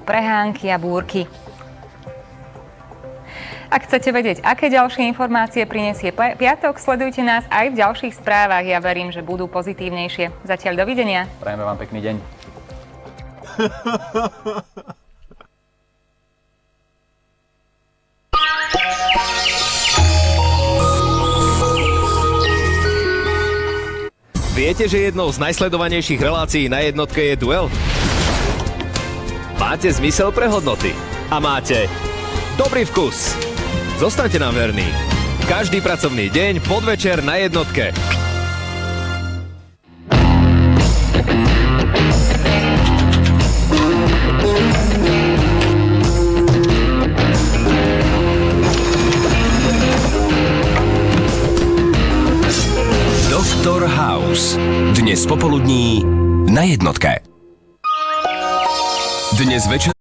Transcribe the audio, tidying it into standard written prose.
prehánky a búrky. Ak chcete vedieť, aké ďalšie informácie prinesie piatok, sledujte nás aj v ďalších správach. Ja verím, že budú pozitívnejšie. Zatiaľ dovidenia. Prajeme vám pekný deň. Viete, že jednou z najsledovanejších relácií na jednotke je duel? Máte zmysel pre hodnoty. A máte dobrý vkus. Zostaňte nám verní. Každý pracovný deň, podvečer na jednotke. Doktor House. Dnes popoludní na jednotke. Dnes večer